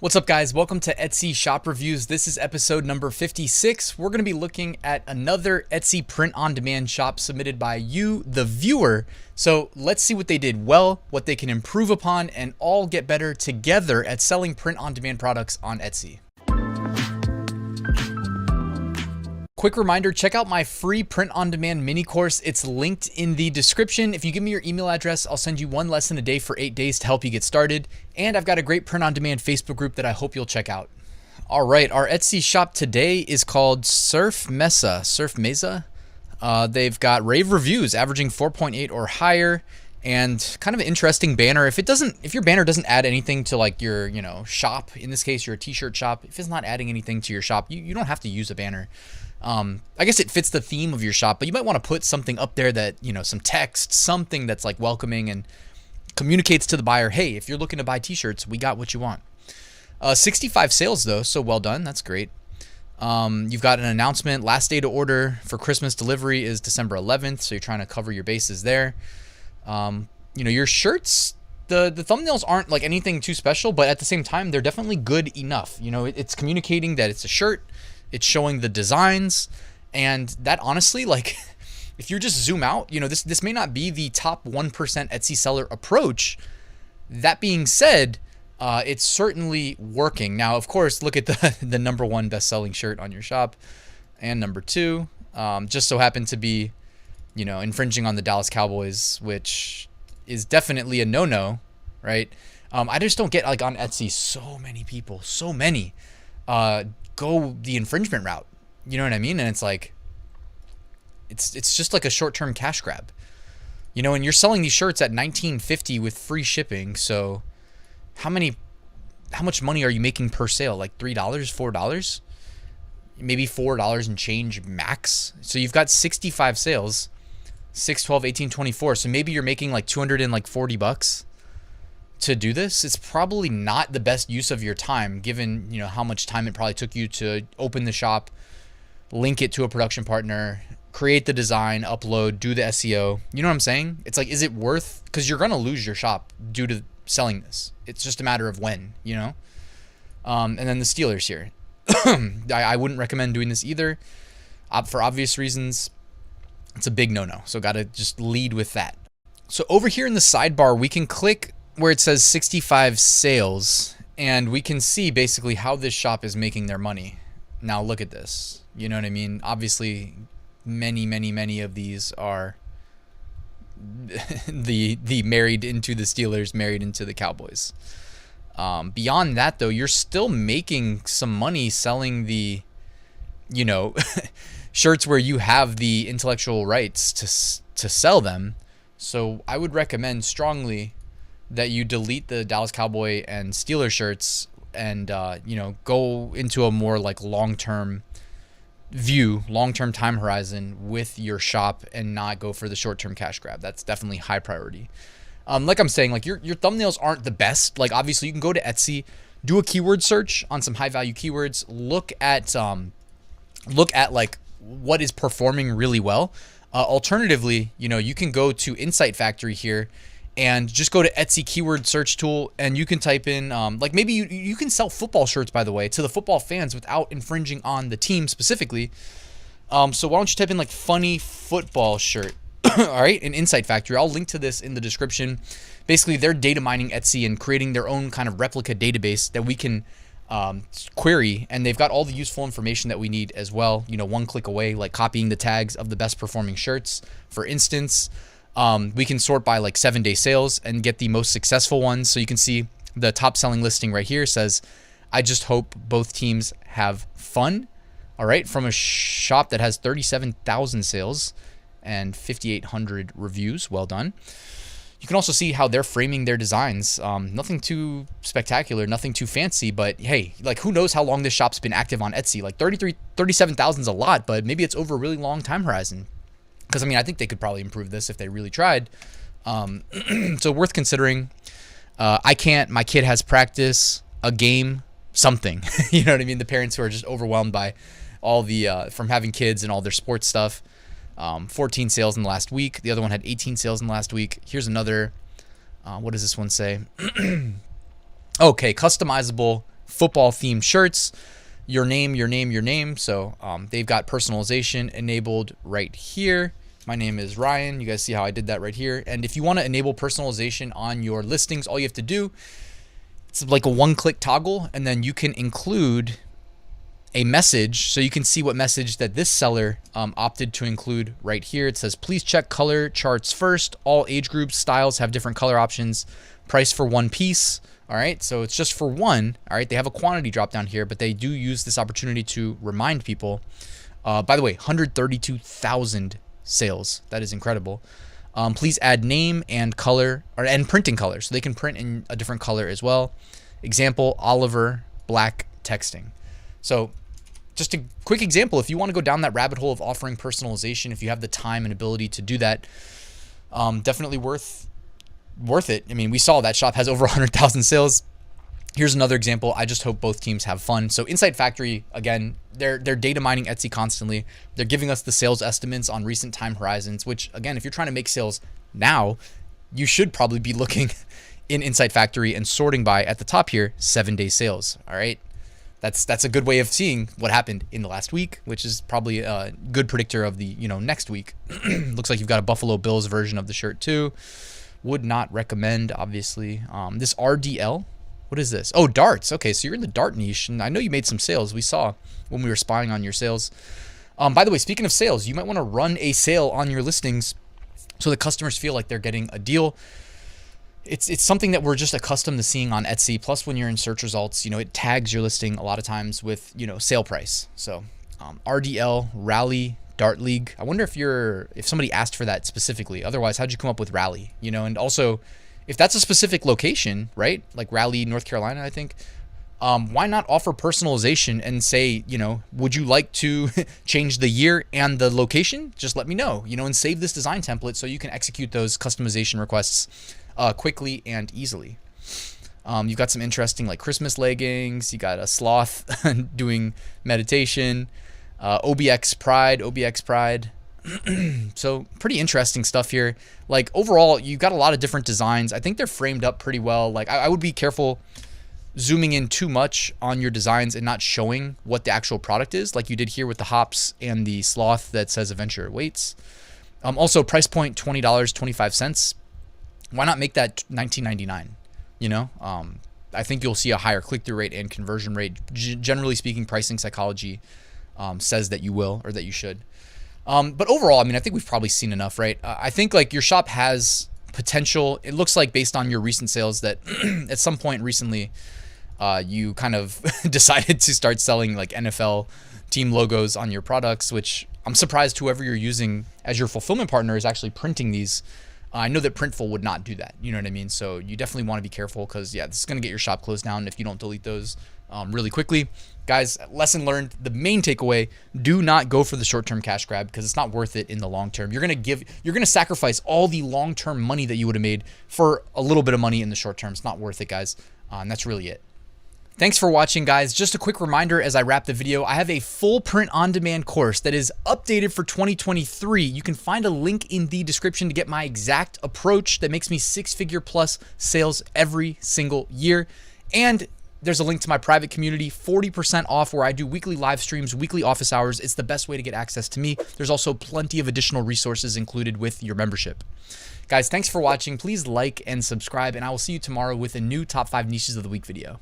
What's up, guys? Welcome to Etsy Shop Reviews. This is episode number 56. We're going to be looking at another Etsy print-on-demand shop submitted by you, the viewer. So let's see what they did well, what they can improve upon, and all get better together at selling print-on-demand products on Etsy. Quick reminder, check out my free print-on-demand mini course. It's linked in the description. If you give me your email address, I'll send you one lesson a day for 8 days to help you get started. And I've got a great print-on-demand Facebook group that I hope you'll check out. All right, our Etsy shop today is called Mesa. They've got rave reviews averaging 4.8 or higher, and kind of an interesting banner. If your banner doesn't add anything to like your, shop, in this case, you're a t-shirt shop, if it's not adding anything to your shop, you don't have to use a banner. I guess it fits the theme of your shop, but you might want to put something up there that, some text, something that's like welcoming and communicates to the buyer, hey, if you're looking to buy t-shirts, we got what you want. 65 sales though, so well done. That's great. You've got an announcement. Last day to order for Christmas delivery is December 11th, so you're trying to cover your bases there. Your shirts, the thumbnails aren't like anything too special, but at the same time, they're definitely good enough. It's communicating that it's a shirt. It's showing the designs, and that honestly, like, if you just zoom out, this may not be the top 1% Etsy seller approach. That being said, it's certainly working. Now, of course, look at the number one best-selling shirt on your shop, and number two, just so happened to be, infringing on the Dallas Cowboys, which is definitely a no-no, right? I just don't get, like, on Etsy, so many go the infringement route. You know what I mean? And it's like, it's just like a short-term cash grab. And you're selling these shirts at $19.50 with free shipping. So how much money are you making per sale? Like $3, $4? Maybe $4 and change max. So you've got 65 sales, 6, 12, 18, 24. So maybe you're making like $240 to do this. It's probably not the best use of your time, given how much time it probably took you to open the shop, link it to a production partner, create the design, upload, do the SEO. You know what I'm saying? It's like, is it worth? Because you're gonna lose your shop due to selling this. It's just a matter of when. And then the Steelers here. I wouldn't recommend doing this either, for obvious reasons. It's a big no-no. So gotta just lead with that. So over here in the sidebar, we can click where it says 65 sales, and we can see basically how this shop is making their money. Now look at this. You know what I mean? Obviously, many of these are the married into the Steelers, married into the Cowboys. Beyond that, though, you're still making some money selling the, shirts where you have the intellectual rights to sell them. So I would recommend strongly that you delete the Dallas Cowboy and Steelers shirts and, go into a more like long-term view, long-term time horizon with your shop and not go for the short-term cash grab. That's definitely high priority. Like I'm saying, like your thumbnails aren't the best. Like obviously you can go to Etsy, do a keyword search on some high-value keywords, look at like what is performing really well. Alternatively, you can go to Insight Factory here and just go to Etsy keyword search tool, and you can type in, like maybe you can sell football shirts, by the way, to the football fans without infringing on the team specifically. So why don't you type in like funny football shirt, all right, in Insight Factory. I'll link to this in the description. Basically, they're data mining Etsy and creating their own kind of replica database that we can query, and they've got all the useful information that we need as well. One click away, like copying the tags of the best performing shirts, for instance. We can sort by like 7-day sales and get the most successful ones. So you can see the top selling listing right here says, I just hope both teams have fun. All right. From a shop that has 37,000 sales and 5,800 reviews. Well done. You can also see how they're framing their designs. Nothing too spectacular, nothing too fancy, but hey, like who knows how long this shop's been active on Etsy? Like 37,000 is a lot, but maybe it's over a really long time horizon. Because, I think they could probably improve this if they really tried. So worth considering. I can't. My kid has practice, a game, something. You know what I mean? The parents who are just overwhelmed by all the, from having kids and all their sports stuff. 14 sales in the last week. The other one had 18 sales in the last week. Here's another. What does this one say? Okay, customizable football themed shirts, your name, your name, your name. So they've got personalization enabled right here. My name is Ryan. You guys see how I did that right here. And if you want to enable personalization on your listings, all you have to do, it's like a one-click toggle, and then you can include a message, so you can see what message that this seller opted to include right here. It says, please check color charts first. All age groups, styles have different color options. Price for one piece. All right, so it's just for one. All right, they have a quantity drop down here, but they do use this opportunity to remind people. By the way, 132,000 sales. That is incredible. Please add name and color, and printing color, so they can print in a different color as well. Example, Oliver, black texting. So just a quick example, if you want to go down that rabbit hole of offering personalization, if you have the time and ability to do that, definitely worth it. I mean, we saw that shop has over 100,000 sales. Here's another example. I just hope both teams have fun. So Insight Factory, again, they're data mining Etsy constantly. They're giving us the sales estimates on recent time horizons, which again, if you're trying to make sales now, you should probably be looking in Insight Factory and sorting by at the top here, 7-day sales. All right. That's a good way of seeing what happened in the last week, which is probably a good predictor of the, next week. Looks like you've got a Buffalo Bills version of the shirt too. Would not recommend, obviously. This RDL. What is this? Oh, darts. Okay, so you're in the dart niche, and I know you made some sales. We saw when we were spying on your sales. By the way, speaking of sales, you might want to run a sale on your listings so the customers feel like they're getting a deal. It's something that we're just accustomed to seeing on Etsy. Plus, when you're in search results, it tags your listing a lot of times with, sale price. So RDL, Rally, Dart League. I wonder if somebody asked for that specifically. Otherwise, how'd you come up with Rally? And also, if that's a specific location, right? Like Raleigh, North Carolina, I think. Why not offer personalization and say, would you like to change the year and the location? Just let me know, and save this design template so you can execute those customization requests quickly and easily. You've got some interesting like Christmas leggings. You got a sloth doing meditation. OBX Pride. So pretty interesting stuff here. Like overall, you've got a lot of different designs. I think they're framed up pretty well. Like I would be careful zooming in too much on your designs and not showing what the actual product is, like you did here with the hops and the sloth that says adventure awaits. Also price point $20.25. Why not make that $19.99? I think you'll see a higher click-through rate and conversion rate. Generally speaking, pricing psychology says that you will, or that you should. But overall, I mean, I think we've probably seen enough, right? I think like your shop has potential. It looks like based on your recent sales that at some point recently, you kind of decided to start selling like NFL team logos on your products, which I'm surprised whoever you're using as your fulfillment partner is actually printing these. I know that Printful would not do that. You know what I mean? So you definitely want to be careful because, yeah, this is going to get your shop closed down if you don't delete those really quickly. Guys, lesson learned. The main takeaway, do not go for the short-term cash grab because it's not worth it in the long term. You're going to sacrifice all the long-term money that you would have made for a little bit of money in the short term. It's not worth it, guys. And that's really it. Thanks for watching, guys. Just a quick reminder as I wrap the video, I have a full print-on-demand course that is updated for 2023. You can find a link in the description to get my exact approach that makes me six-figure plus sales every single year. And there's a link to my private community, 40% off, where I do weekly live streams, weekly office hours. It's the best way to get access to me. There's also plenty of additional resources included with your membership. Guys, thanks for watching. Please like and subscribe, and I will see you tomorrow with a new top 5 niches of the week video.